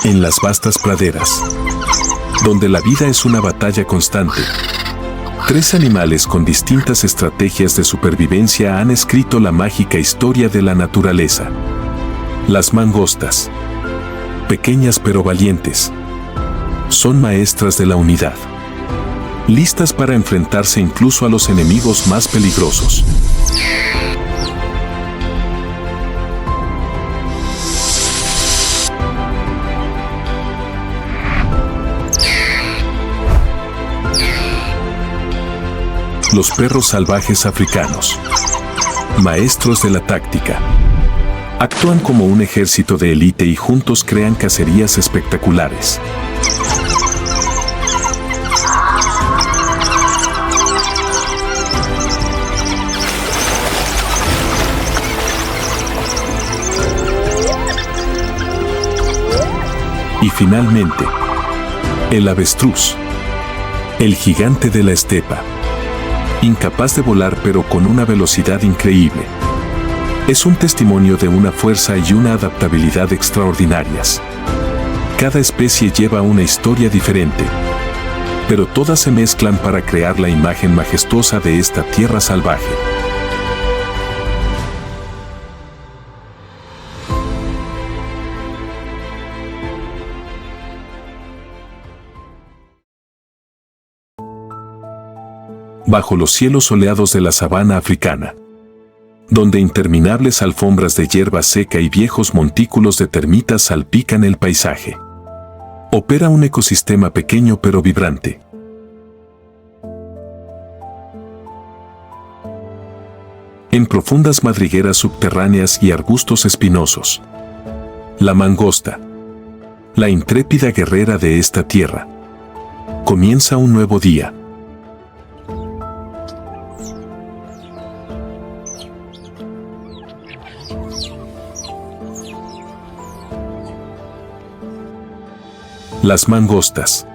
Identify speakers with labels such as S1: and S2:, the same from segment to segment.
S1: En las vastas praderas, donde la vida es una batalla constante, 3 animales con distintas estrategias de supervivencia han escrito la mágica historia de la naturaleza. Las mangostas, pequeñas pero valientes, son maestras de la unidad, listas para enfrentarse incluso a los enemigos más peligrosos. Los perros salvajes africanos, maestros de la táctica, actúan como un ejército de élite y juntos crean cacerías espectaculares. Y finalmente, el avestruz, el gigante de la estepa, incapaz de volar pero con una velocidad increíble. Es un testimonio de una fuerza y una adaptabilidad extraordinarias. Cada especie lleva una historia diferente, pero todas se mezclan para crear la imagen majestuosa de esta tierra salvaje. Bajo los cielos soleados de la sabana africana, donde interminables alfombras de hierba seca y viejos montículos de termitas salpican el paisaje, opera un ecosistema pequeño pero vibrante. En profundas madrigueras subterráneas y arbustos espinosos, la mangosta, la intrépida guerrera de esta tierra, comienza un nuevo día. Las mangostas,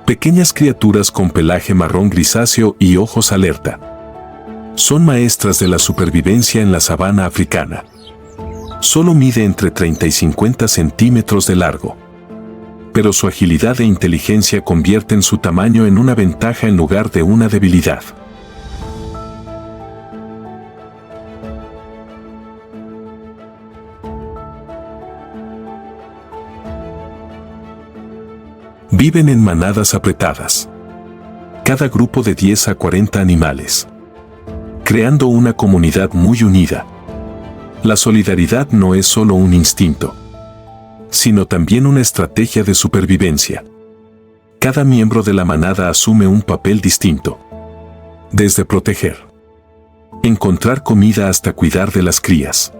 S1: pequeñas criaturas con pelaje marrón grisáceo y ojos alerta, son maestras de la supervivencia en la sabana africana. Solo mide entre 30 y 50 centímetros de largo, pero su agilidad e inteligencia convierten su tamaño en una ventaja en lugar de una debilidad. Viven en manadas apretadas, cada grupo de 10 a 40 animales, creando una comunidad muy unida. La solidaridad no es solo un instinto, sino también una estrategia de supervivencia. Cada miembro de la manada asume un papel distinto, desde proteger, encontrar comida hasta cuidar de las crías.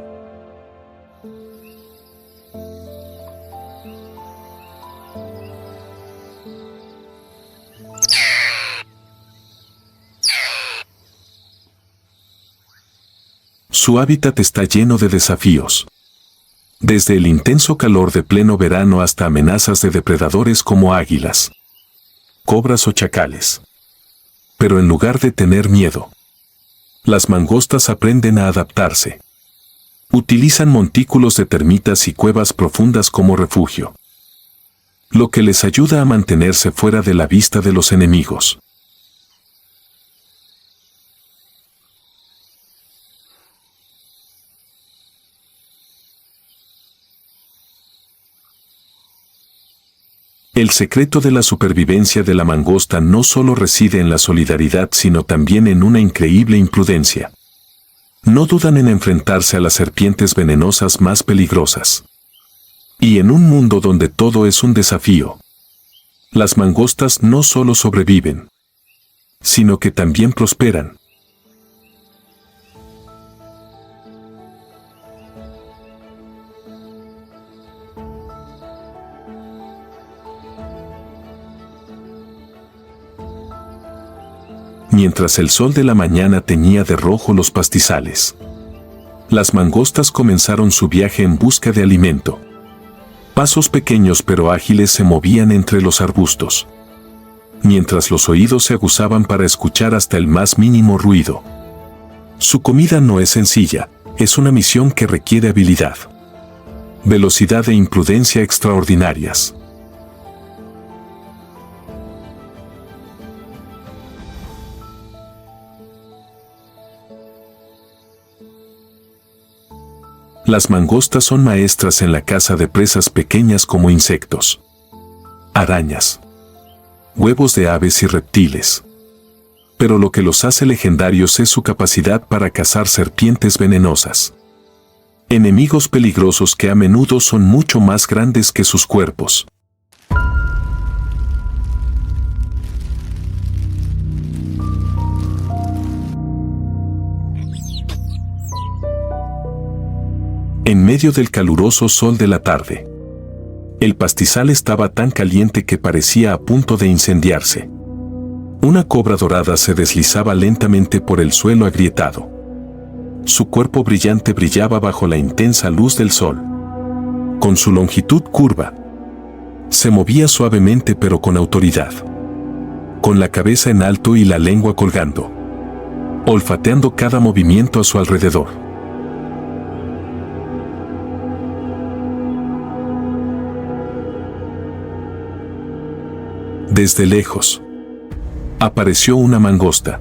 S1: Su hábitat está lleno de desafíos. Desde el intenso calor de pleno verano hasta amenazas de depredadores como águilas, cobras o chacales. Pero en lugar de tener miedo, las mangostas aprenden a adaptarse. Utilizan montículos de termitas y cuevas profundas como refugio, lo que les ayuda a mantenerse fuera de la vista de los enemigos. El secreto de la supervivencia de la mangosta no solo reside en la solidaridad, sino también en una increíble imprudencia. No dudan en enfrentarse a las serpientes venenosas más peligrosas. Y en un mundo donde todo es un desafío, las mangostas no solo sobreviven, sino que también prosperan. Mientras el sol de la mañana teñía de rojo los pastizales, las mangostas comenzaron su viaje en busca de alimento. Pasos pequeños pero ágiles se movían entre los arbustos, mientras los oídos se aguzaban para escuchar hasta el más mínimo ruido. Su comida no es sencilla, es una misión que requiere habilidad. velocidad e imprudencia extraordinarias. Las mangostas son maestras en la caza de presas pequeñas como insectos, arañas, huevos de aves y reptiles. Pero lo que los hace legendarios es su capacidad para cazar serpientes venenosas. Enemigos peligrosos que a menudo son mucho más grandes que sus cuerpos. En medio del caluroso sol de la tarde, el pastizal estaba tan caliente que parecía a punto de incendiarse. Una cobra dorada se deslizaba lentamente por el suelo agrietado. Su cuerpo brillante brillaba bajo la intensa luz del sol. Con su longitud curva, se movía suavemente pero con autoridad, con la cabeza en alto y la lengua colgando, olfateando cada movimiento a su alrededor. Desde lejos, apareció una mangosta,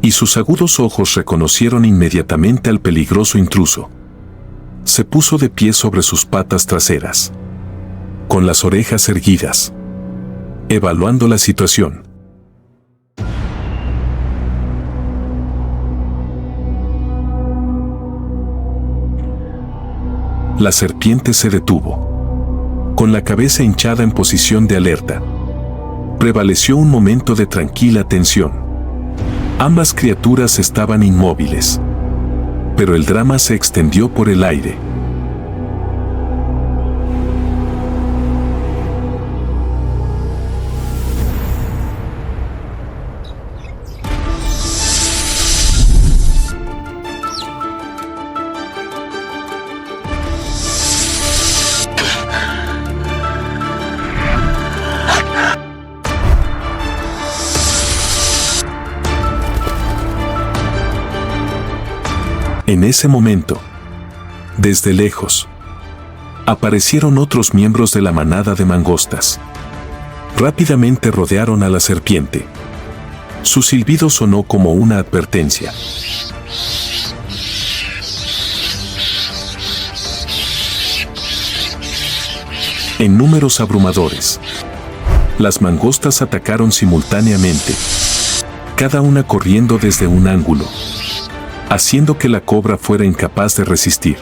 S1: y sus agudos ojos reconocieron inmediatamente al peligroso intruso. Se puso de pie sobre sus patas traseras, con las orejas erguidas, evaluando la situación. La serpiente se detuvo, con la cabeza hinchada en posición de alerta. Prevaleció un momento de tranquila tensión. Ambas criaturas estaban inmóviles, pero el drama se extendió por el aire. En ese momento, desde lejos, aparecieron otros miembros de la manada de mangostas. Rápidamente rodearon a la serpiente. Su silbido sonó como una advertencia. En números abrumadores, las mangostas atacaron simultáneamente, cada una corriendo desde un ángulo, haciendo que la cobra fuera incapaz de resistir.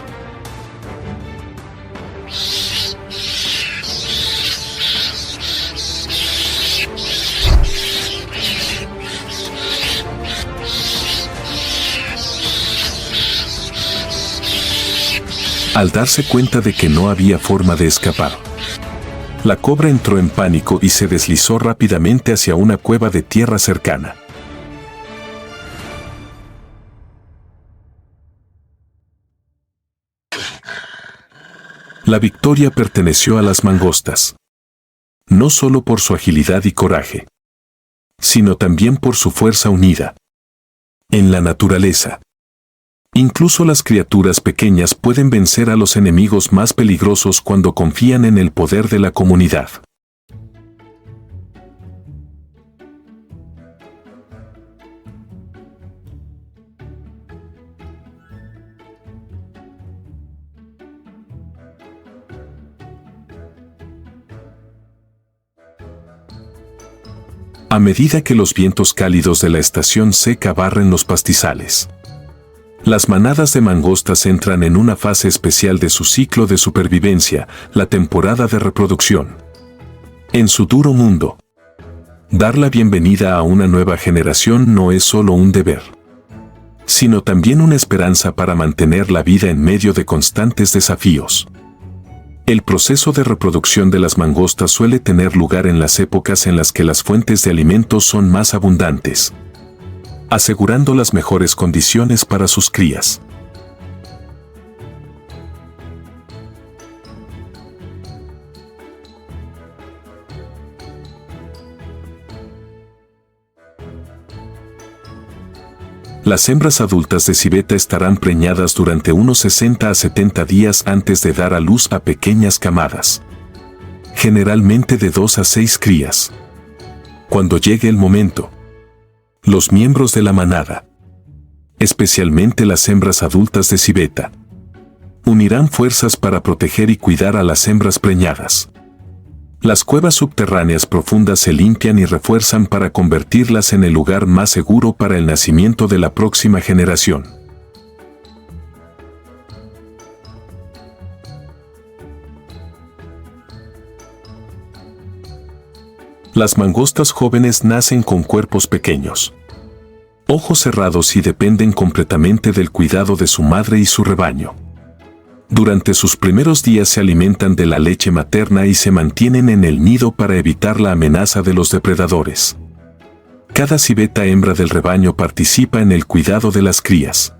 S1: Al darse cuenta de que no había forma de escapar, la cobra entró en pánico y se deslizó rápidamente hacia una cueva de tierra cercana. La victoria perteneció a las mangostas, no solo por su agilidad y coraje, sino también por su fuerza unida. En la naturaleza, incluso las criaturas pequeñas pueden vencer a los enemigos más peligrosos cuando confían en el poder de la comunidad. A medida que los vientos cálidos de la estación seca barren los pastizales, las manadas de mangostas entran en una fase especial de su ciclo de supervivencia, la temporada de reproducción. En su duro mundo, dar la bienvenida a una nueva generación no es solo un deber, sino también una esperanza para mantener la vida en medio de constantes desafíos. El proceso de reproducción de las mangostas suele tener lugar en las épocas en las que las fuentes de alimentos son más abundantes, asegurando las mejores condiciones para sus crías. Las hembras adultas de civeta estarán preñadas durante unos 60 a 70 días antes de dar a luz a pequeñas camadas, generalmente de 2 a 6 crías. Cuando llegue el momento, los miembros de la manada, especialmente las hembras adultas de civeta, unirán fuerzas para proteger y cuidar a las hembras preñadas. Las cuevas subterráneas profundas se limpian y refuerzan para convertirlas en el lugar más seguro para el nacimiento de la próxima generación. Las mangostas jóvenes nacen con cuerpos pequeños, ojos cerrados y dependen completamente del cuidado de su madre y su rebaño. Durante sus primeros días se alimentan de la leche materna y se mantienen en el nido para evitar la amenaza de los depredadores. Cada civeta hembra del rebaño participa en el cuidado de las crías.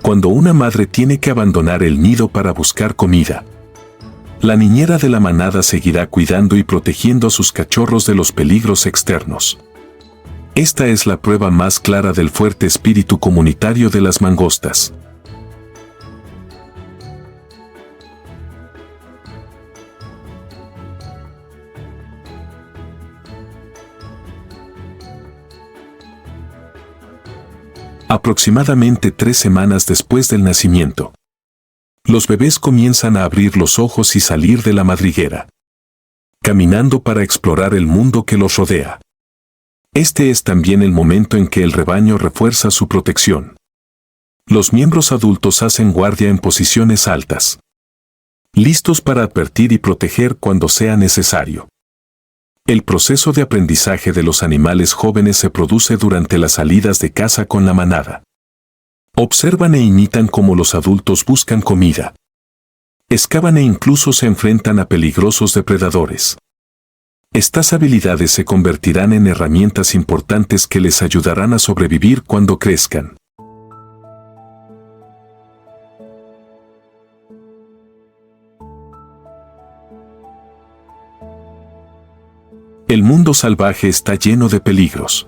S1: Cuando una madre tiene que abandonar el nido para buscar comida, la niñera de la manada seguirá cuidando y protegiendo a sus cachorros de los peligros externos. Esta es la prueba más clara del fuerte espíritu comunitario de las mangostas. Aproximadamente 3 semanas después del nacimiento, los bebés comienzan a abrir los ojos y salir de la madriguera, caminando para explorar el mundo que los rodea. Este es también el momento en que el rebaño refuerza su protección. Los miembros adultos hacen guardia en posiciones altas, listos para advertir y proteger cuando sea necesario. El proceso de aprendizaje de los animales jóvenes se produce durante las salidas de caza con la manada. Observan e imitan cómo los adultos buscan comida, excavan e incluso se enfrentan a peligrosos depredadores. Estas habilidades se convertirán en herramientas importantes que les ayudarán a sobrevivir cuando crezcan. El mundo salvaje está lleno de peligros.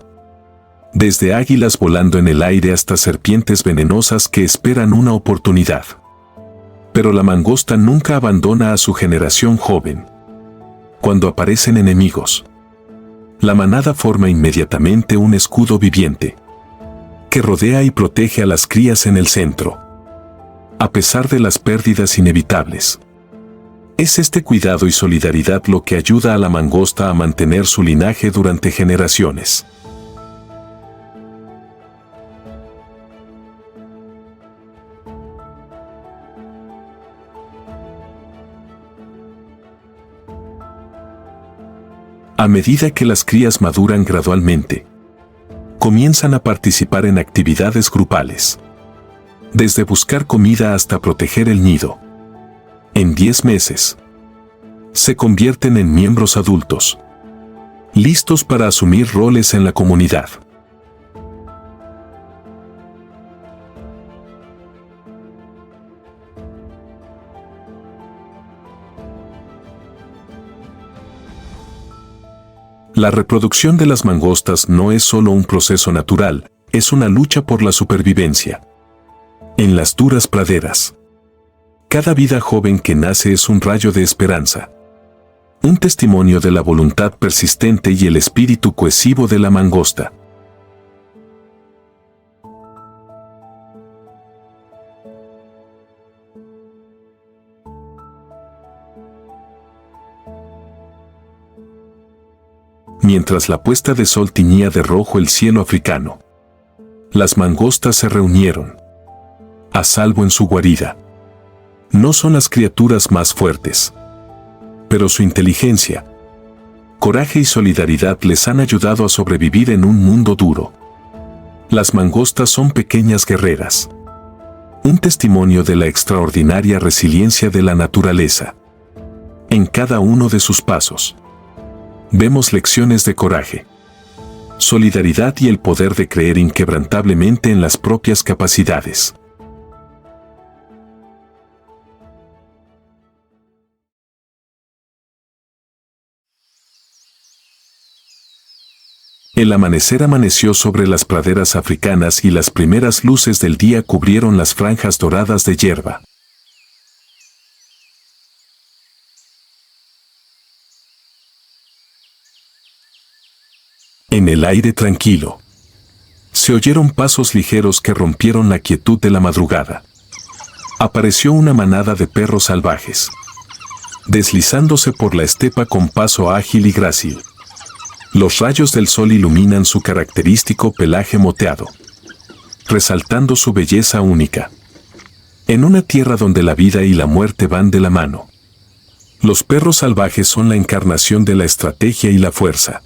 S1: Desde águilas volando en el aire hasta serpientes venenosas que esperan una oportunidad. Pero la mangosta nunca abandona a su generación joven. Cuando aparecen enemigos, la manada forma inmediatamente un escudo viviente, que rodea y protege a las crías en el centro, a pesar de las pérdidas inevitables. Es este cuidado y solidaridad lo que ayuda a la mangosta a mantener su linaje durante generaciones. A medida que las crías maduran gradualmente, comienzan a participar en actividades grupales, desde buscar comida hasta proteger el nido. En 10 meses, se convierten en miembros adultos, listos para asumir roles en la comunidad. La reproducción de las mangostas no es solo un proceso natural, es una lucha por la supervivencia. En las duras praderas, cada vida joven que nace es un rayo de esperanza. Un testimonio de la voluntad persistente y el espíritu cohesivo de la mangosta. Mientras la puesta de sol tiñía de rojo el cielo africano, las mangostas se reunieron, a salvo en su guarida. No son las criaturas más fuertes, pero su inteligencia, coraje y solidaridad les han ayudado a sobrevivir en un mundo duro. Las mangostas son pequeñas guerreras, un testimonio de la extraordinaria resiliencia de la naturaleza. En cada uno de sus pasos, vemos lecciones de coraje, solidaridad y el poder de creer inquebrantablemente en las propias capacidades. El amanecer amaneció sobre las praderas africanas y las primeras luces del día cubrieron las franjas doradas de hierba. En el aire tranquilo, se oyeron pasos ligeros que rompieron la quietud de la madrugada. Apareció una manada de perros salvajes, deslizándose por la estepa con paso ágil y grácil. Los rayos del sol iluminan su característico pelaje moteado, resaltando su belleza única. En una tierra donde la vida y la muerte van de la mano, los perros salvajes son la encarnación de la estrategia y la fuerza.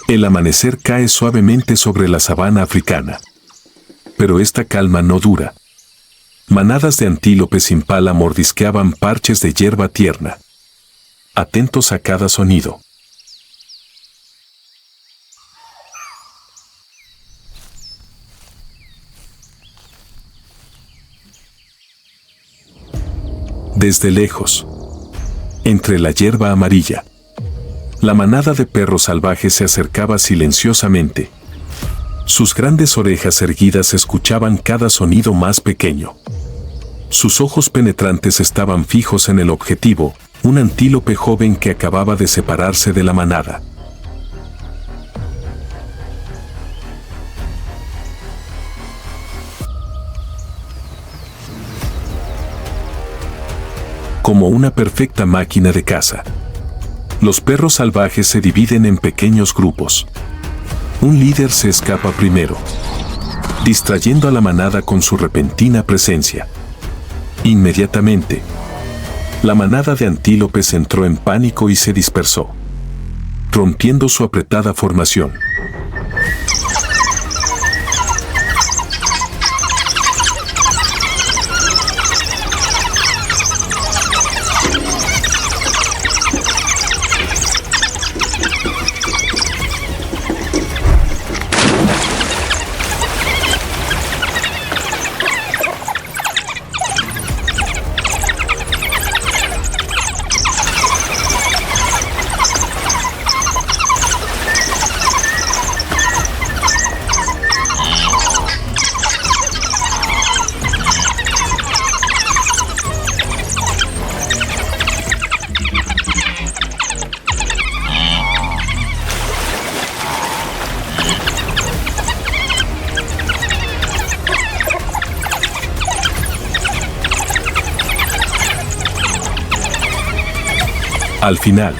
S1: El amanecer cae suavemente sobre la sabana africana. Pero esta calma no dura. Manadas de antílopes impala mordisqueaban parches de hierba tierna, atentos a cada sonido. Desde lejos, entre la hierba amarilla, la manada de perros salvajes se acercaba silenciosamente. Sus grandes orejas erguidas escuchaban cada sonido más pequeño. Sus ojos penetrantes estaban fijos en el objetivo, un antílope joven que acababa de separarse de la manada. Como una perfecta máquina de caza, los perros salvajes se dividen en pequeños grupos. Un líder se escapa primero, distrayendo a la manada con su repentina presencia. Inmediatamente, la manada de antílopes entró en pánico y se dispersó, rompiendo su apretada formación. Al final,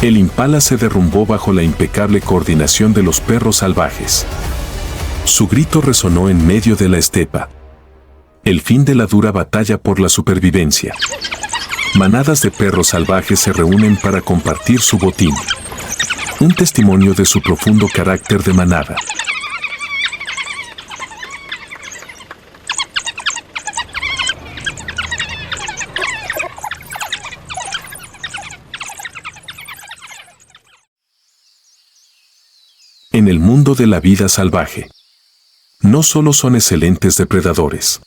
S1: el impala se derrumbó bajo la impecable coordinación de los perros salvajes. Su grito resonó en medio de la estepa. El fin de la dura batalla por la supervivencia. Manadas de perros salvajes se reúnen para compartir su botín. Un testimonio de su profundo carácter de manada. En el mundo de la vida salvaje, no solo son excelentes depredadores,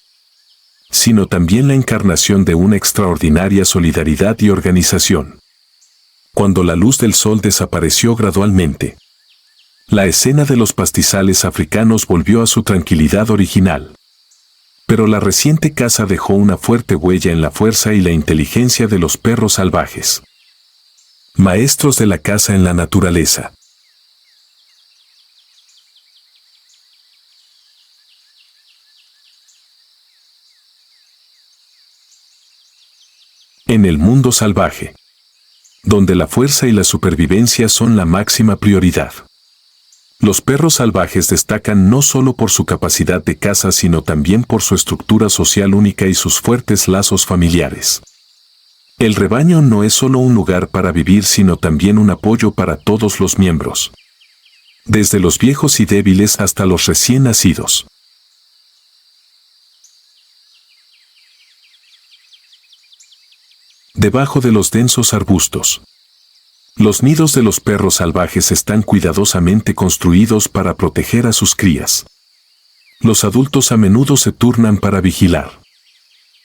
S1: sino también la encarnación de una extraordinaria solidaridad y organización. Cuando la luz del sol desapareció gradualmente, la escena de los pastizales africanos volvió a su tranquilidad original. Pero la reciente caza dejó una fuerte huella en la fuerza y la inteligencia de los perros salvajes. Maestros de la caza en la naturaleza. En el mundo salvaje, donde la fuerza y la supervivencia son la máxima prioridad, los perros salvajes destacan no solo por su capacidad de caza sino también por su estructura social única y sus fuertes lazos familiares. El rebaño no es solo un lugar para vivir sino también un apoyo para todos los miembros, desde los viejos y débiles hasta los recién nacidos. Debajo de los densos arbustos, Los nidos de los perros salvajes están cuidadosamente construidos para proteger a sus crías. Los adultos a menudo se turnan para vigilar,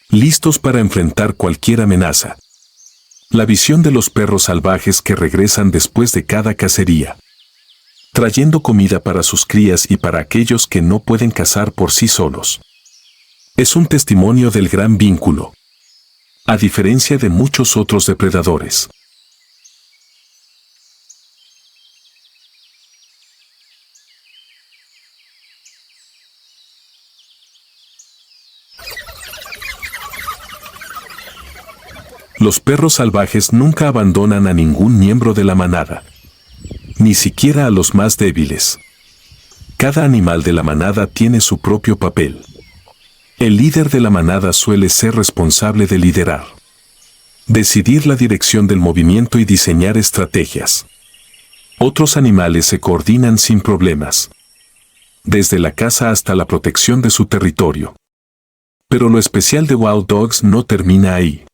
S1: listos para enfrentar cualquier amenaza. La visión de los perros salvajes que regresan después de cada cacería, trayendo comida para sus crías y para aquellos que no pueden cazar por sí solos, es un testimonio del gran vínculo, a diferencia de muchos otros depredadores. Los perros salvajes nunca abandonan a ningún miembro de la manada, ni siquiera a los más débiles. Cada animal de la manada tiene su propio papel. El líder de la manada suele ser responsable de liderar, decidir la dirección del movimiento y diseñar estrategias. Otros animales se coordinan sin problemas, desde la caza hasta la protección de su territorio. Pero lo especial de Wild Dogs no termina ahí.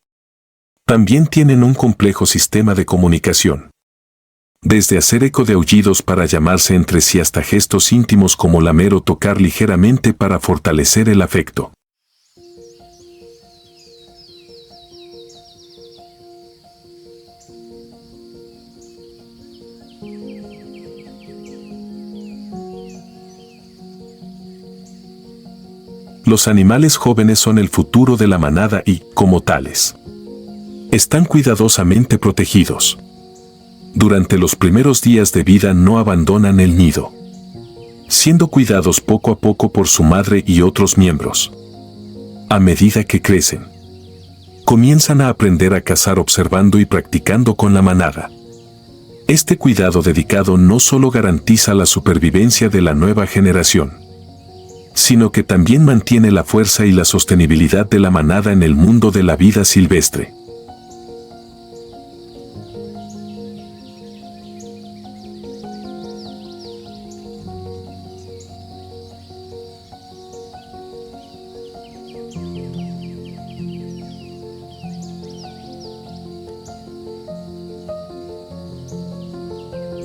S1: También tienen un complejo sistema de comunicación. Desde hacer eco de aullidos para llamarse entre sí hasta gestos íntimos como lamer o tocar ligeramente para fortalecer el afecto. Los animales jóvenes son el futuro de la manada y, como tales, están cuidadosamente protegidos. Durante los primeros días de vida no abandonan el nido, siendo cuidados poco a poco por su madre y otros miembros. A medida que crecen, comienzan a aprender a cazar observando y practicando con la manada. Este cuidado dedicado no solo garantiza la supervivencia de la nueva generación, sino que también mantiene la fuerza y la sostenibilidad de la manada en el mundo de la vida silvestre.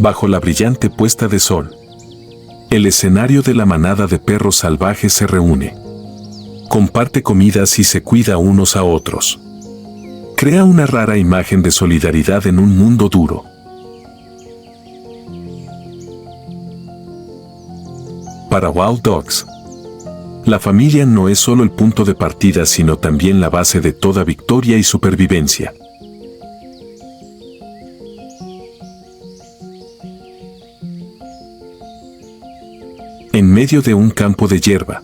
S1: Bajo la brillante puesta de sol, el escenario de la manada de perros salvajes se reúne. Comparte comidas y se cuida unos a otros. Crea una rara imagen de solidaridad en un mundo duro. Para Wild Dogs, la familia no es solo el punto de partida, sino también la base de toda victoria y supervivencia. En medio de un campo de hierba,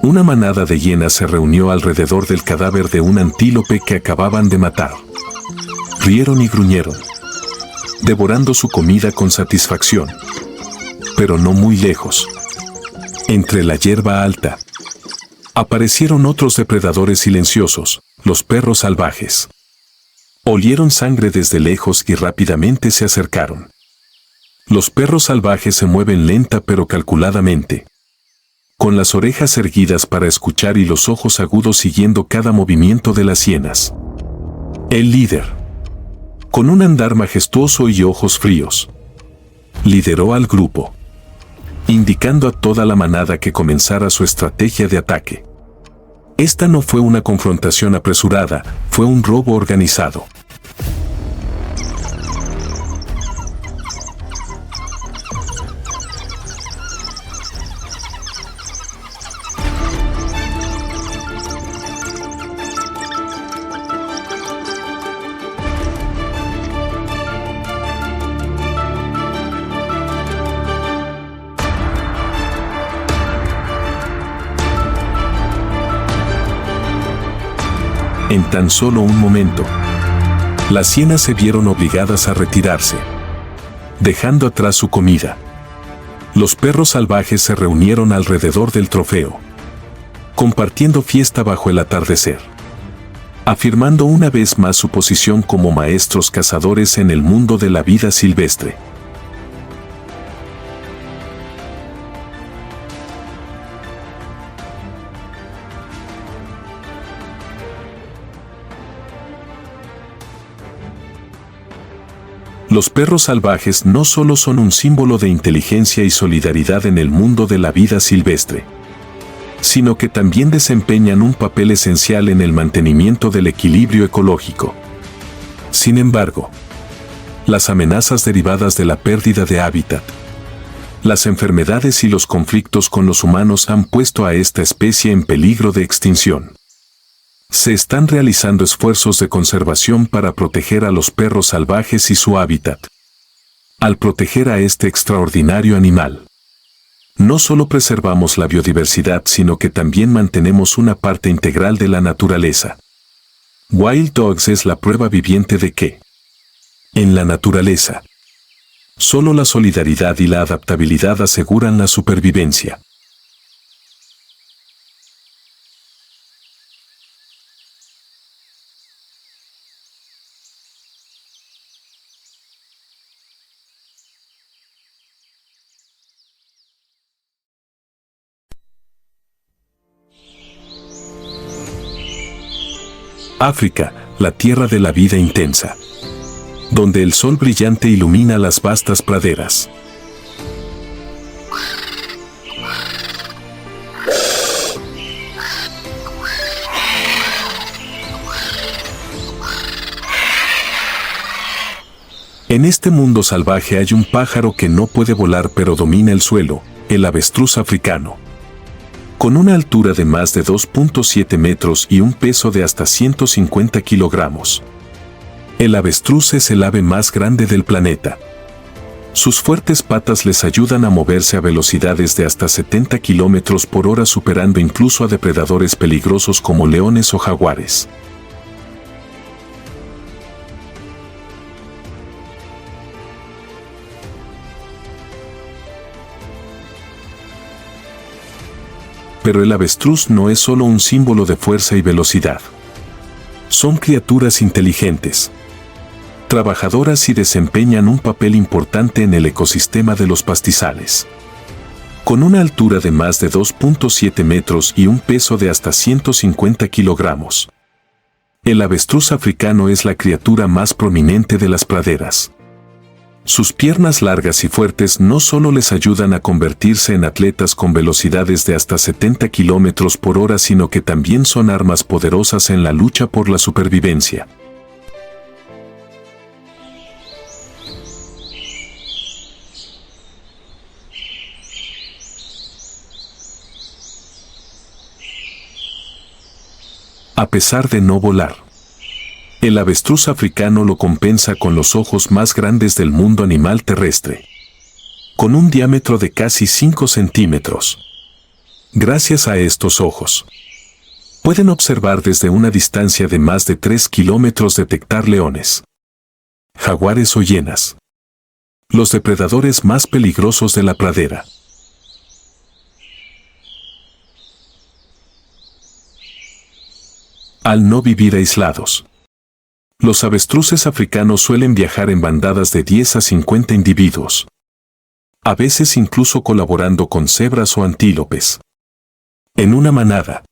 S1: una manada de hienas se reunió alrededor del cadáver de un antílope que acababan de matar. Rieron y gruñeron, devorando su comida con satisfacción. Pero no muy lejos, entre la hierba alta, aparecieron otros depredadores silenciosos, los perros salvajes. Olieron sangre desde lejos y rápidamente se acercaron. Los perros salvajes se mueven lenta pero calculadamente, con las orejas erguidas para escuchar y los ojos agudos siguiendo cada movimiento de las hienas. El líder, con un andar majestuoso y ojos fríos, lideró al grupo, indicando a toda la manada que comenzara su estrategia de ataque. Esta no fue una confrontación apresurada, fue un robo organizado. En tan solo un momento, las hienas se vieron obligadas a retirarse, dejando atrás su comida. Los perros salvajes se reunieron alrededor del trofeo, compartiendo fiesta bajo el atardecer, afirmando una vez más su posición como maestros cazadores en el mundo de la vida silvestre. Los perros salvajes no solo son un símbolo de inteligencia y solidaridad en el mundo de la vida silvestre, sino que también desempeñan un papel esencial en el mantenimiento del equilibrio ecológico. Sin embargo, las amenazas derivadas de la pérdida de hábitat, las enfermedades y los conflictos con los humanos han puesto a esta especie en peligro de extinción. Se están realizando esfuerzos de conservación para proteger a los perros salvajes y su hábitat. Al proteger a este extraordinario animal, no solo preservamos la biodiversidad, sino que también mantenemos una parte integral de la naturaleza. Wild Dogs es la prueba viviente de que, en la naturaleza, solo la solidaridad y la adaptabilidad aseguran la supervivencia. África, la tierra de la vida intensa, donde el sol brillante ilumina las vastas praderas. En este mundo salvaje hay un pájaro que no puede volar pero domina el suelo, el avestruz africano. Con una altura de más de 2.7 metros y un peso de hasta 150 kilogramos. El avestruz es el ave más grande del planeta. Sus fuertes patas les ayudan a moverse a velocidades de hasta 70 kilómetros por hora, superando incluso a depredadores peligrosos como leones o jaguares. Pero el avestruz no es solo un símbolo de fuerza y velocidad. Son criaturas inteligentes, trabajadoras y desempeñan un papel importante en el ecosistema de los pastizales. Con una altura de más de 2.7 metros y un peso de hasta 150 kilogramos. El avestruz africano es la criatura más prominente de las praderas. Sus piernas largas y fuertes no solo les ayudan a convertirse en atletas con velocidades de hasta 70 kilómetros por hora, sino que también son armas poderosas en la lucha por la supervivencia. A pesar de no volar, el avestruz africano lo compensa con los ojos más grandes del mundo animal terrestre, con un diámetro de casi 5 centímetros. Gracias a estos ojos, pueden observar desde una distancia de más de 3 kilómetros, detectar leones, jaguares o hienas, los depredadores más peligrosos de la pradera. Al no vivir aislados, los avestruces africanos suelen viajar en bandadas de 10 a 50 individuos, a veces incluso colaborando con cebras o antílopes. En una manada,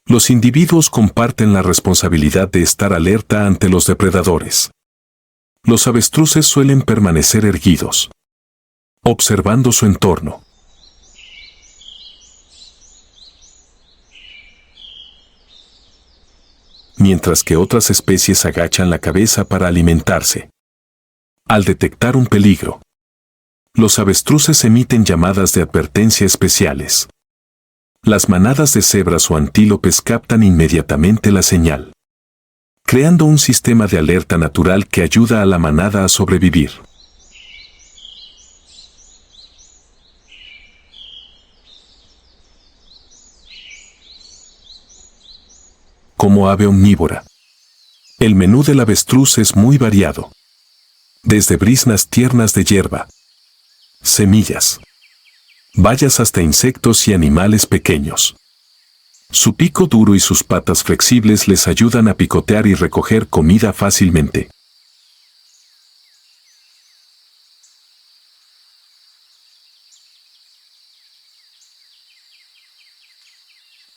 S1: los individuos comparten la responsabilidad de estar alerta ante los depredadores. Los avestruces suelen permanecer erguidos, observando su entorno. Mientras que otras especies agachan la cabeza para alimentarse. Al detectar un peligro, los avestruces emiten llamadas de advertencia especiales. Las manadas de cebras o antílopes captan inmediatamente la señal, creando un sistema de alerta natural que ayuda a la manada a sobrevivir. Como ave omnívora, el menú del avestruz es muy variado. Desde briznas tiernas de hierba, semillas, bayas hasta insectos y animales pequeños. Su pico duro y sus patas flexibles les ayudan a picotear y recoger comida fácilmente.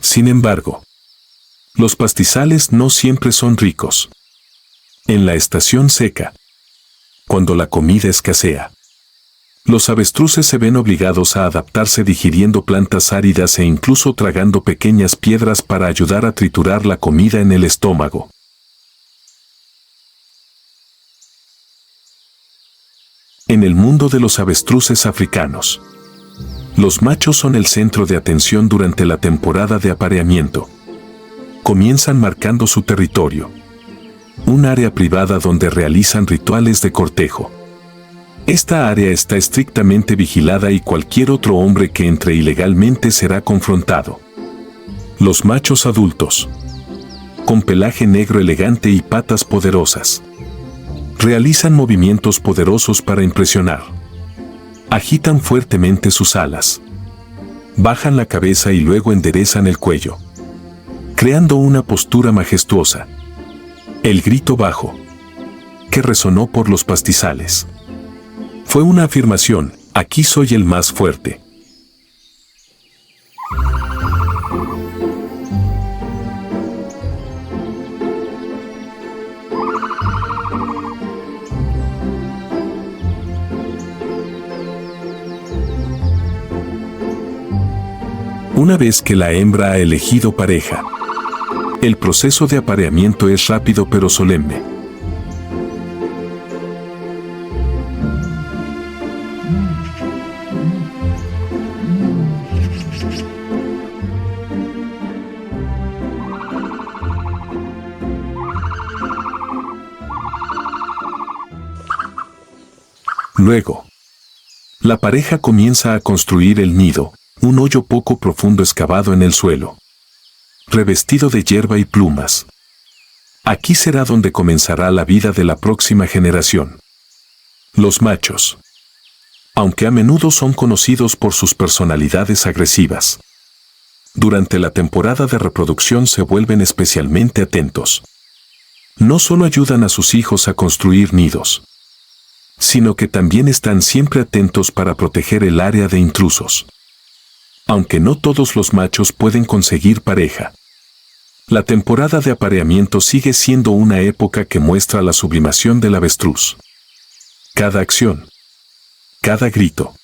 S1: Sin embargo, los pastizales no siempre son ricos. En la estación seca, cuando la comida escasea. Los avestruces se ven obligados a adaptarse digiriendo plantas áridas e incluso tragando pequeñas piedras para ayudar a triturar la comida en el estómago. En el mundo de los avestruces africanos, los machos son el centro de atención durante la temporada de apareamiento. Comienzan marcando su territorio, un área privada donde realizan rituales de cortejo. Esta área está estrictamente vigilada y cualquier otro hombre que entre ilegalmente será confrontado. Los machos adultos, con pelaje negro elegante y patas poderosas, realizan movimientos poderosos para impresionar. Agitan fuertemente sus alas, bajan la cabeza y luego enderezan el cuello, creando una postura majestuosa. El grito bajo, que resonó por los pastizales, fue una afirmación: aquí soy el más fuerte. Una vez que la hembra ha elegido pareja, el proceso de apareamiento es rápido pero solemne. Luego, la pareja comienza a construir el nido, un hoyo poco profundo excavado en el suelo, revestido de hierba y plumas. Aquí será donde comenzará la vida de la próxima generación. Los machos, aunque a menudo son conocidos por sus personalidades agresivas, durante la temporada de reproducción se vuelven especialmente atentos. No solo ayudan a sus hijos a construir nidos, sino que también están siempre atentos para proteger el área de intrusos. Aunque no todos los machos pueden conseguir pareja, la temporada de apareamiento sigue siendo una época que muestra la sublimación del avestruz. Cada acción, cada grito,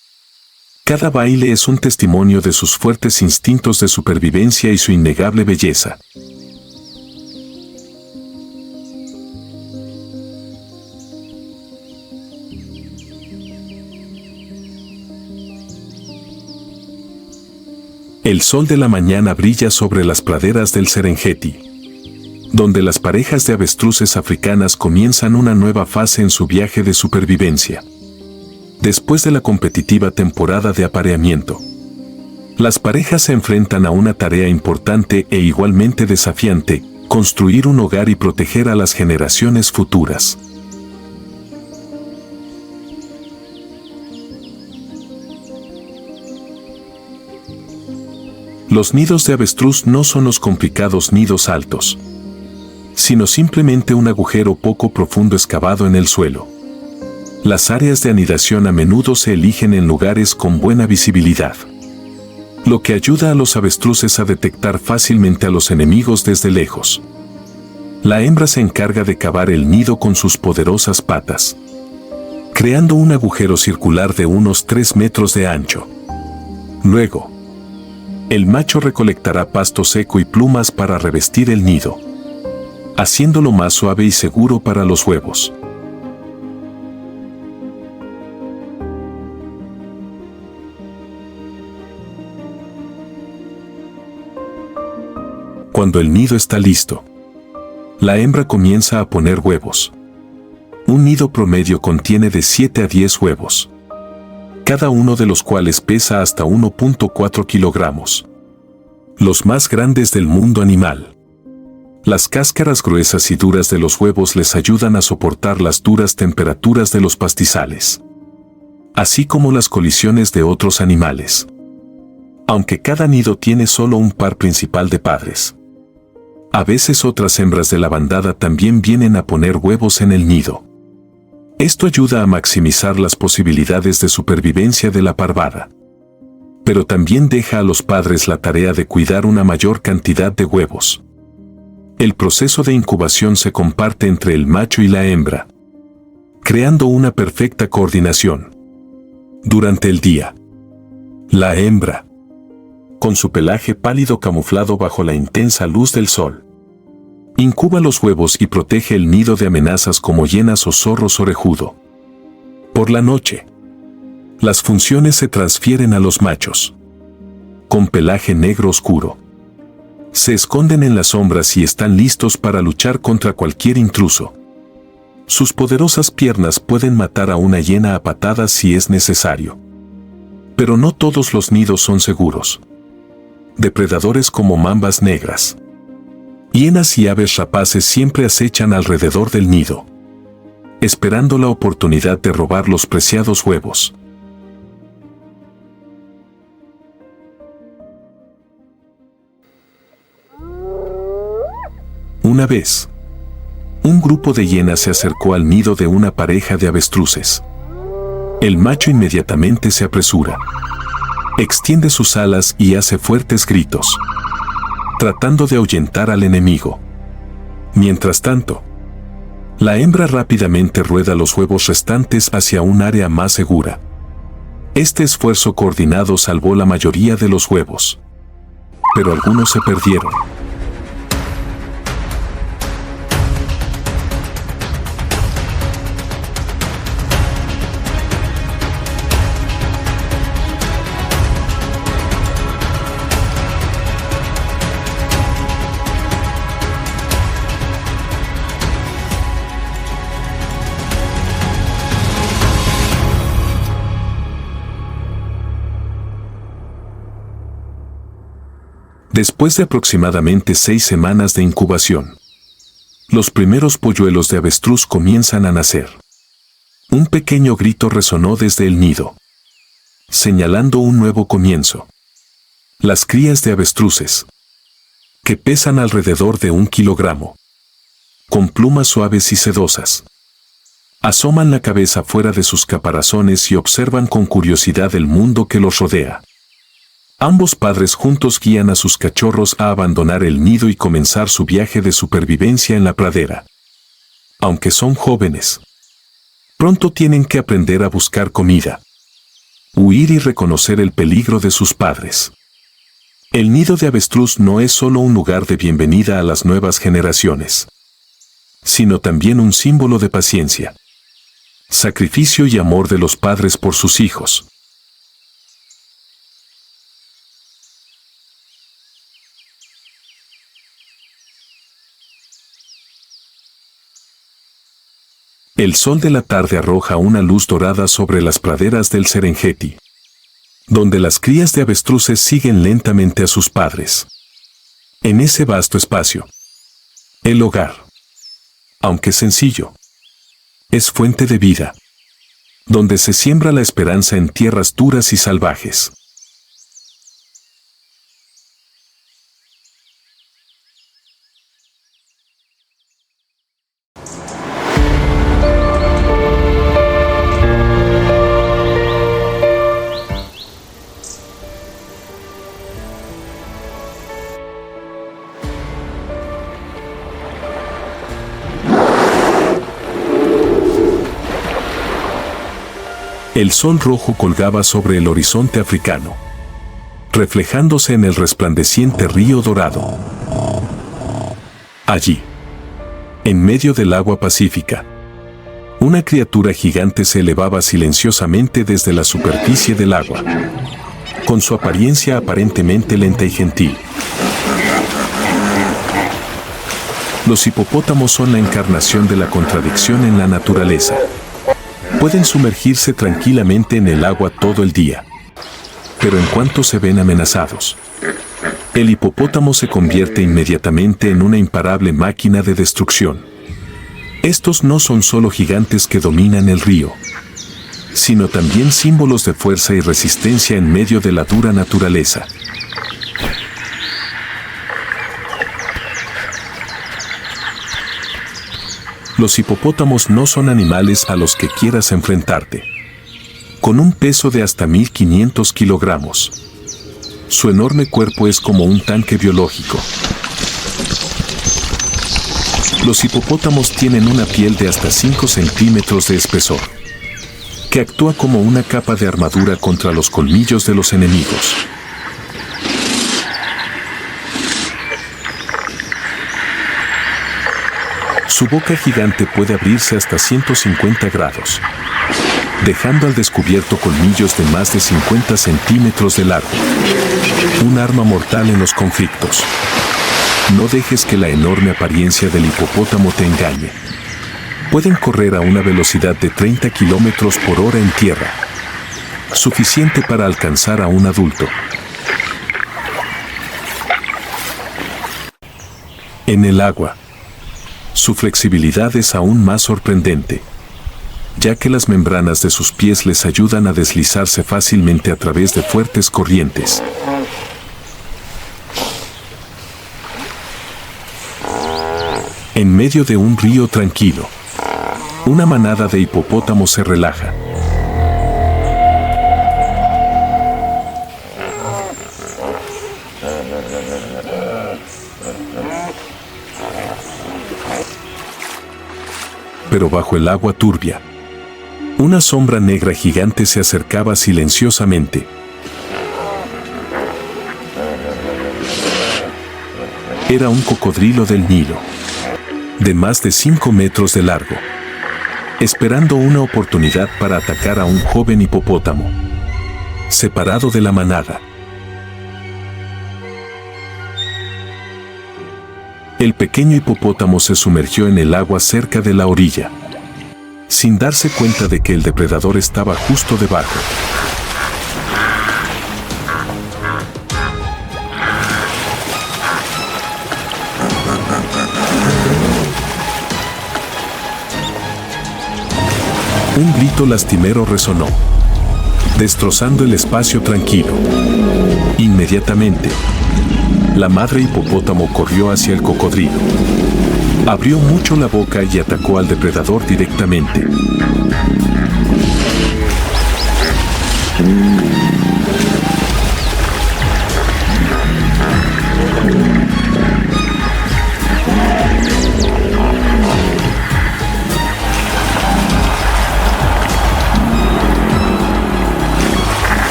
S1: cada baile es un testimonio de sus fuertes instintos de supervivencia y su innegable belleza. El sol de la mañana brilla sobre las praderas del Serengeti, donde las parejas de avestruces africanas comienzan una nueva fase en su viaje de supervivencia. Después de la competitiva temporada de apareamiento, las parejas se enfrentan a una tarea importante e igualmente desafiante: construir un hogar y proteger a las generaciones futuras. Los nidos de avestruz no son los complicados nidos altos, sino simplemente un agujero poco profundo excavado en el suelo. Las áreas de anidación a menudo se eligen en lugares con buena visibilidad, lo que ayuda a los avestruces a detectar fácilmente a los enemigos desde lejos. La hembra se encarga de cavar el nido con sus poderosas patas, creando un agujero circular de unos 3 metros de ancho. Luego, el macho recolectará pasto seco y plumas para revestir el nido, haciéndolo más suave y seguro para los huevos. Cuando el nido está listo, la hembra comienza a poner huevos. Un nido promedio contiene de 7 a 10 huevos, cada uno de los cuales pesa hasta 1.4 kilogramos. Los más grandes del mundo animal. Las cáscaras gruesas y duras de los huevos les ayudan a soportar las duras temperaturas de los pastizales, así como las colisiones de otros animales. Aunque cada nido tiene solo un par principal de padres, a veces otras hembras de la bandada también vienen a poner huevos en el nido. Esto ayuda a maximizar las posibilidades de supervivencia de la parvada, pero también deja a los padres la tarea de cuidar una mayor cantidad de huevos. El proceso de incubación se comparte entre el macho y la hembra, creando una perfecta coordinación. Durante el día, la hembra, con su pelaje pálido camuflado bajo la intensa luz del sol, incuba los huevos y protege el nido de amenazas como hienas o zorros orejudo. Por la noche, las funciones se transfieren a los machos, con pelaje negro oscuro. Se esconden en las sombras y están listos para luchar contra cualquier intruso. Sus poderosas piernas pueden matar a una hiena a patadas si es necesario. Pero no todos los nidos son seguros. Depredadores como mambas negras, hienas y aves rapaces siempre acechan alrededor del nido, esperando la oportunidad de robar los preciados huevos. Una vez, un grupo de hienas se acercó al nido de una pareja de avestruces. El macho inmediatamente se apresura, extiende sus alas y hace fuertes gritos, tratando de ahuyentar al enemigo. Mientras tanto, la hembra rápidamente rueda los huevos restantes hacia un área más segura. Este esfuerzo coordinado salvó la mayoría de los huevos, pero algunos se perdieron. Después de aproximadamente 6 semanas de incubación, los primeros polluelos de avestruz comienzan a nacer. Un pequeño grito resonó desde el nido, señalando un nuevo comienzo. Las crías de avestruces, que pesan alrededor de 1 kilogramo, con plumas suaves y sedosas, asoman la cabeza fuera de sus caparazones y observan con curiosidad el mundo que los rodea. Ambos padres juntos guían a sus cachorros a abandonar el nido y comenzar su viaje de supervivencia en la pradera. Aunque son jóvenes, pronto tienen que aprender a buscar comida, huir y reconocer el peligro de sus padres. El nido de avestruz no es solo un lugar de bienvenida a las nuevas generaciones, sino también un símbolo de paciencia, sacrificio y amor de los padres por sus hijos. El sol de la tarde arroja una luz dorada sobre las praderas del Serengeti, donde las crías de avestruces siguen lentamente a sus padres. En ese vasto espacio, el hogar, aunque sencillo, es fuente de vida, donde se siembra la esperanza en tierras duras y salvajes. El sol rojo colgaba sobre el horizonte africano, reflejándose en el resplandeciente río dorado. Allí, en medio del agua pacífica, una criatura gigante se elevaba silenciosamente desde la superficie del agua, con su apariencia aparentemente lenta y gentil. Los hipopótamos son la encarnación de la contradicción en la naturaleza. Pueden sumergirse tranquilamente en el agua todo el día, pero en cuanto se ven amenazados, el hipopótamo se convierte inmediatamente en una imparable máquina de destrucción. Estos no son solo gigantes que dominan el río, sino también símbolos de fuerza y resistencia en medio de la dura naturaleza. Los hipopótamos no son animales a los que quieras enfrentarte. Con un peso de hasta 1500 kilogramos, su enorme cuerpo es como un tanque biológico. Los hipopótamos tienen una piel de hasta 5 centímetros de espesor, que actúa como una capa de armadura contra los colmillos de los enemigos. Su boca gigante puede abrirse hasta 150 grados, dejando al descubierto colmillos de más de 50 centímetros de largo. Un arma mortal en los conflictos. No dejes que la enorme apariencia del hipopótamo te engañe. Pueden correr a una velocidad de 30 kilómetros por hora en tierra, suficiente para alcanzar a un adulto. En el agua, su flexibilidad es aún más sorprendente, ya que las membranas de sus pies les ayudan a deslizarse fácilmente a través de fuertes corrientes. En medio de un río tranquilo, una manada de hipopótamos se relaja. Pero bajo el agua turbia, una sombra negra gigante se acercaba silenciosamente. Era un cocodrilo del Nilo, de más de 5 metros de largo, esperando una oportunidad para atacar a un joven hipopótamo, separado de la manada. El pequeño hipopótamo se sumergió en el agua cerca de la orilla, sin darse cuenta de que el depredador estaba justo debajo. Un grito lastimero resonó, destrozando el espacio tranquilo. Inmediatamente, la madre hipopótamo corrió hacia el cocodrilo. Abrió mucho la boca y atacó al depredador directamente.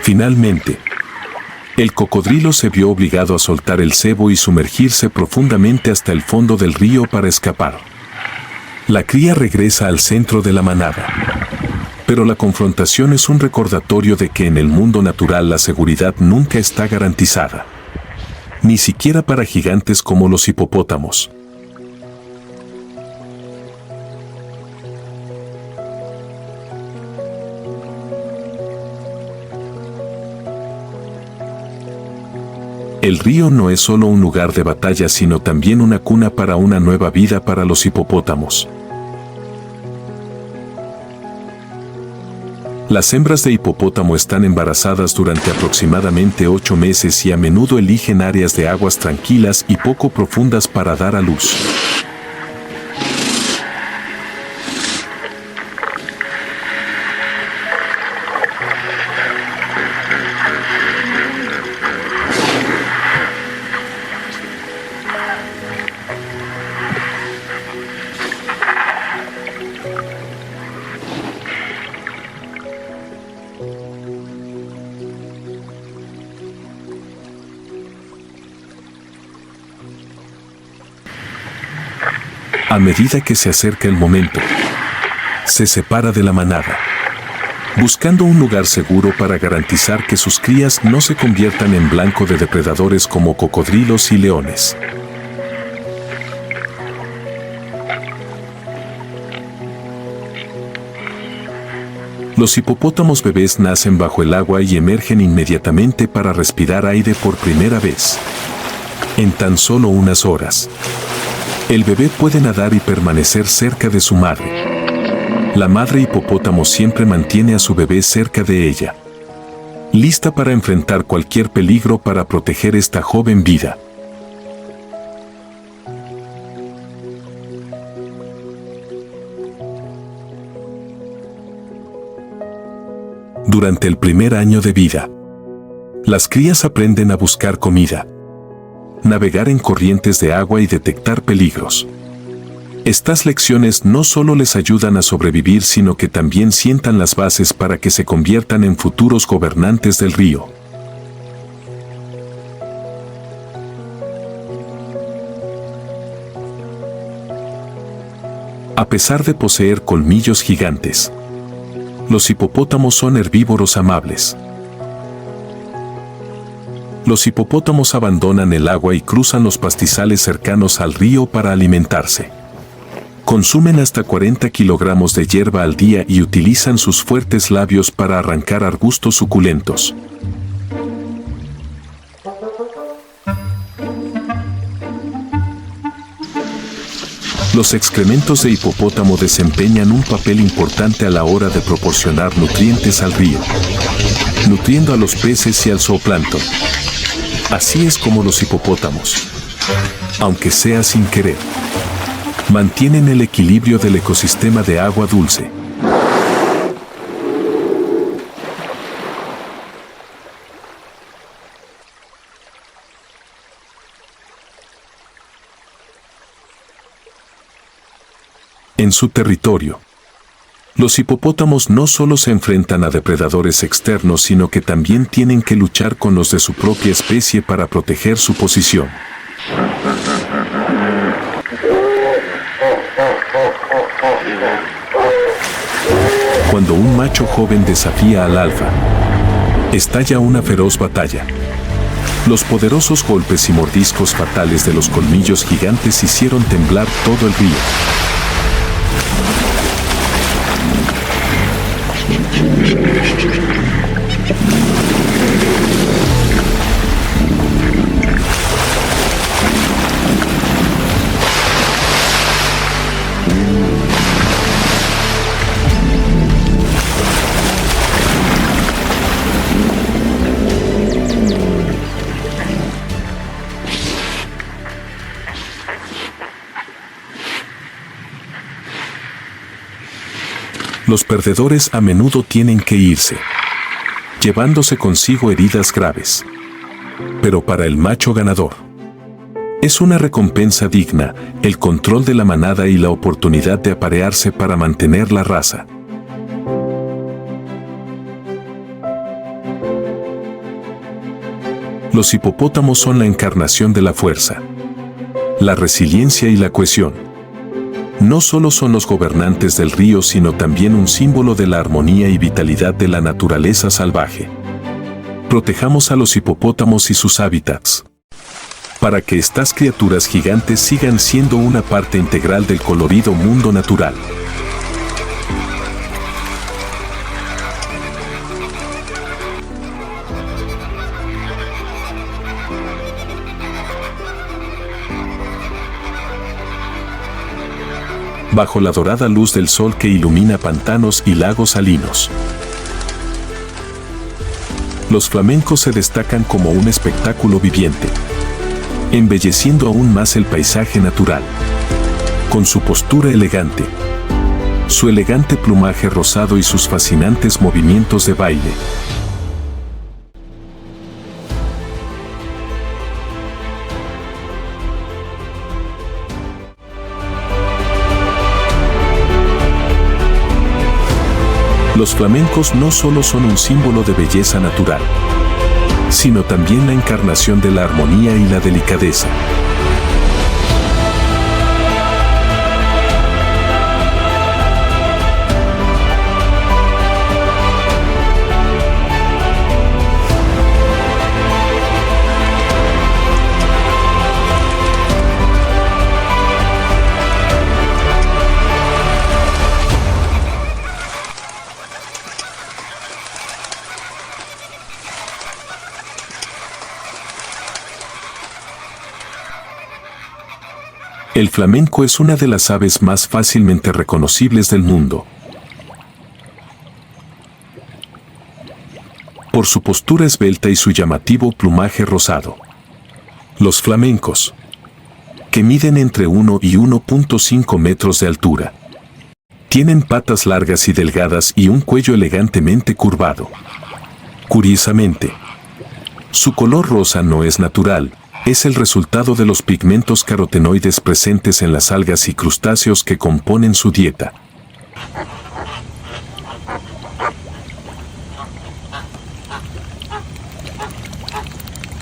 S1: Finalmente, el cocodrilo se vio obligado a soltar el cebo y sumergirse profundamente hasta el fondo del río para escapar. La cría regresa al centro de la manada. Pero la confrontación es un recordatorio de que en el mundo natural la seguridad nunca está garantizada. Ni siquiera para gigantes como los hipopótamos. El río no es solo un lugar de batalla, sino también una cuna para una nueva vida para los hipopótamos. Las hembras de hipopótamo están embarazadas durante aproximadamente 8 meses y a menudo eligen áreas de aguas tranquilas y poco profundas para dar a luz. A medida que se acerca el momento, se separa de la manada, buscando un lugar seguro para garantizar que sus crías no se conviertan en blanco de depredadores como cocodrilos y leones. Los hipopótamos bebés nacen bajo el agua y emergen inmediatamente para respirar aire por primera vez. En tan solo unas horas, el bebé puede nadar y permanecer cerca de su madre. La madre hipopótamo siempre mantiene a su bebé cerca de ella, lista para enfrentar cualquier peligro para proteger esta joven vida. Durante el primer año de vida, las crías aprenden a buscar comida, navegar en corrientes de agua y detectar peligros. Estas lecciones no solo les ayudan a sobrevivir, sino que también sientan las bases para que se conviertan en futuros gobernantes del río. A pesar de poseer colmillos gigantes, los hipopótamos son herbívoros amables. Los hipopótamos abandonan el agua y cruzan los pastizales cercanos al río para alimentarse. Consumen hasta 40 kilogramos de hierba al día y utilizan sus fuertes labios para arrancar arbustos suculentos. Los excrementos de hipopótamo desempeñan un papel importante a la hora de proporcionar nutrientes al río, nutriendo a los peces y al zooplancton. Así es como los hipopótamos, aunque sea sin querer, mantienen el equilibrio del ecosistema de agua dulce. En su territorio, los hipopótamos no solo se enfrentan a depredadores externos, sino que también tienen que luchar con los de su propia especie para proteger su posición. Cuando un macho joven desafía al alfa, estalla una feroz batalla. Los poderosos golpes y mordiscos fatales de los colmillos gigantes hicieron temblar todo el río. Los perdedores a menudo tienen que irse, llevándose consigo heridas graves. Pero para el macho ganador, es una recompensa digna, el control de la manada y la oportunidad de aparearse para mantener la raza. Los hipopótamos son la encarnación de la fuerza, la resiliencia y la cohesión. No solo son los gobernantes del río, sino también un símbolo de la armonía y vitalidad de la naturaleza salvaje. Protejamos a los hipopótamos y sus hábitats, para que estas criaturas gigantes sigan siendo una parte integral del colorido mundo natural. Bajo la dorada luz del sol que ilumina pantanos y lagos salinos, los flamencos se destacan como un espectáculo viviente, embelleciendo aún más el paisaje natural. Con su postura elegante, su elegante plumaje rosado y sus fascinantes movimientos de baile, los flamencos no solo son un símbolo de belleza natural, sino también la encarnación de la armonía y la delicadeza. El flamenco es una de las aves más fácilmente reconocibles del mundo. Por su postura esbelta y su llamativo plumaje rosado. Los flamencos, que miden entre 1 y 1.5 metros de altura, Tienen patas largas y delgadas y un cuello elegantemente curvado. Curiosamente, su color rosa no es natural, es el resultado de los pigmentos carotenoides presentes en las algas y crustáceos que componen su dieta.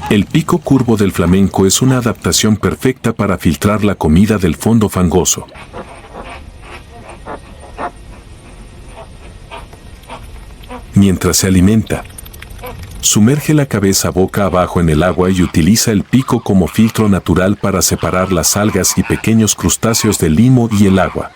S1: El pico curvo del flamenco es una adaptación perfecta para filtrar la comida del fondo fangoso. Mientras se alimenta, sumerge la cabeza boca abajo en el agua y utiliza el pico como filtro natural para separar las algas y pequeños crustáceos del limo y el agua.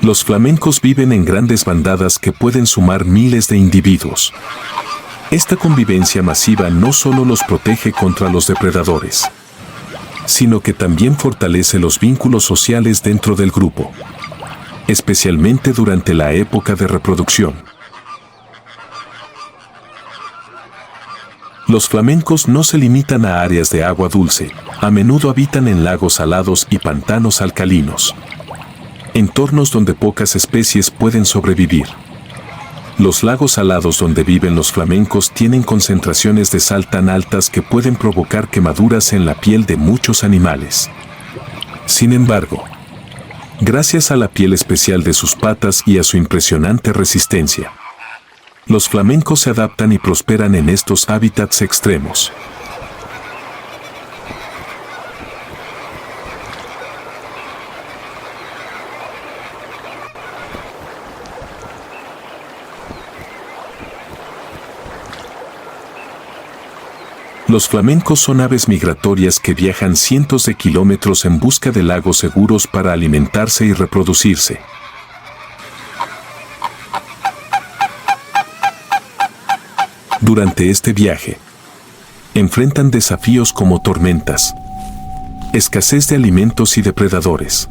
S1: Los flamencos viven en grandes bandadas que pueden sumar miles de individuos. Esta convivencia masiva no solo los protege contra los depredadores, sino que también fortalece los vínculos sociales dentro del grupo, especialmente durante la época de reproducción. Los flamencos no se limitan a áreas de agua dulce, a menudo habitan en lagos salados y pantanos alcalinos, entornos donde pocas especies pueden sobrevivir. Los lagos salados donde viven los flamencos tienen concentraciones de sal tan altas que pueden provocar quemaduras en la piel de muchos animales. Sin embargo, gracias a la piel especial de sus patas y a su impresionante resistencia, los flamencos se adaptan y prosperan en estos hábitats extremos. Los flamencos son aves migratorias que viajan cientos de kilómetros en busca de lagos seguros para alimentarse y reproducirse. Durante este viaje, enfrentan desafíos como tormentas, escasez de alimentos y depredadores.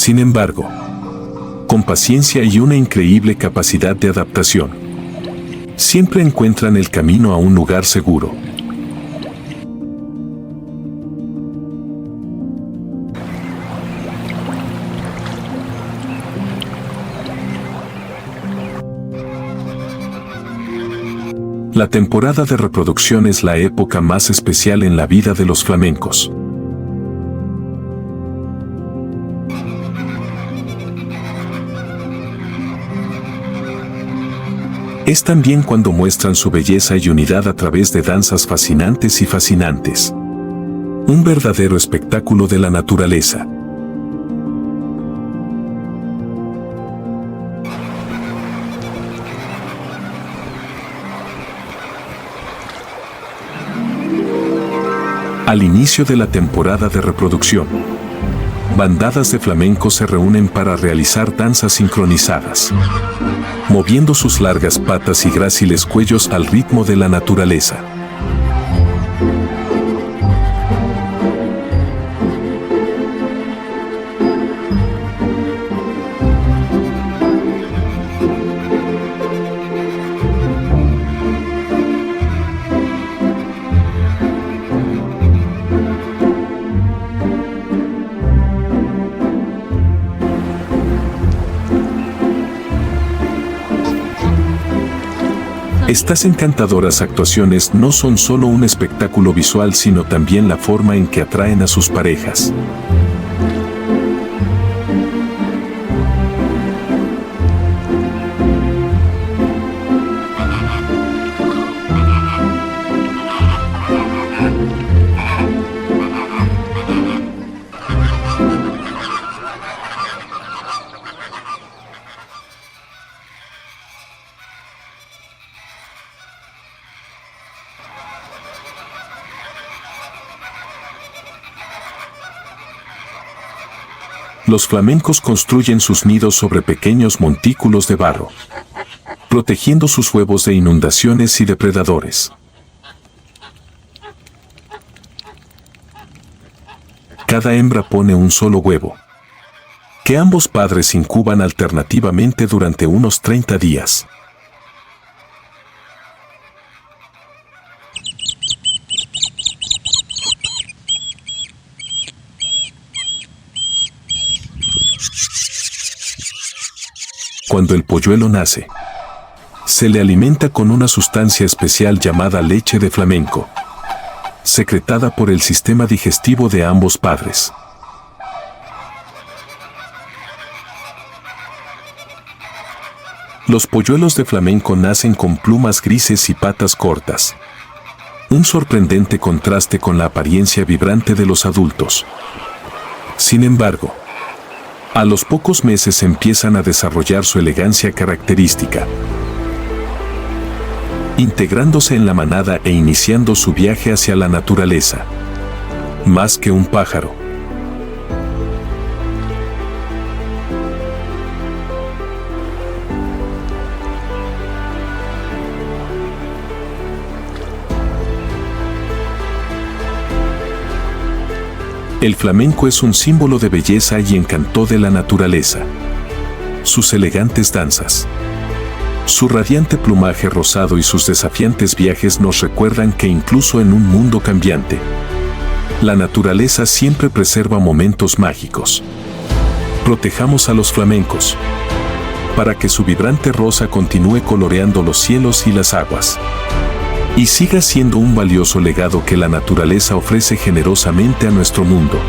S1: Sin embargo, con paciencia y una increíble capacidad de adaptación, siempre encuentran el camino a un lugar seguro. La temporada de reproducción es la época más especial en la vida de los flamencos. Es también cuando muestran su belleza y unidad a través de danzas fascinantes y fascinantes. Un verdadero espectáculo de la naturaleza. Al inicio de la temporada de reproducción, bandadas de flamencos se reúnen para realizar danzas sincronizadas, moviendo sus largas patas y gráciles cuellos al ritmo de la naturaleza. Estas encantadoras actuaciones no son solo un espectáculo visual, sino también la forma en que atraen a sus parejas. Los flamencos construyen sus nidos sobre pequeños montículos de barro, protegiendo sus huevos de inundaciones y depredadores. Cada hembra pone un solo huevo, que ambos padres incuban alternativamente durante unos 30 días. Cuando el polluelo nace, se le alimenta con una sustancia especial llamada leche de flamenco, secretada por el sistema digestivo de ambos padres. Los polluelos de flamenco nacen con plumas grises y patas cortas, un sorprendente contraste con la apariencia vibrante de los adultos. Sin embargo, a los pocos meses empiezan a desarrollar su elegancia característica, integrándose en la manada e iniciando su viaje hacia la naturaleza. Más que un pájaro, el flamenco es un símbolo de belleza y encanto de la naturaleza. Sus elegantes danzas, su radiante plumaje rosado y sus desafiantes viajes nos recuerdan que incluso en un mundo cambiante, la naturaleza siempre preserva momentos mágicos. Protejamos a los flamencos, para que su vibrante rosa continúe coloreando los cielos y las aguas, y siga siendo un valioso legado que la naturaleza ofrece generosamente a nuestro mundo.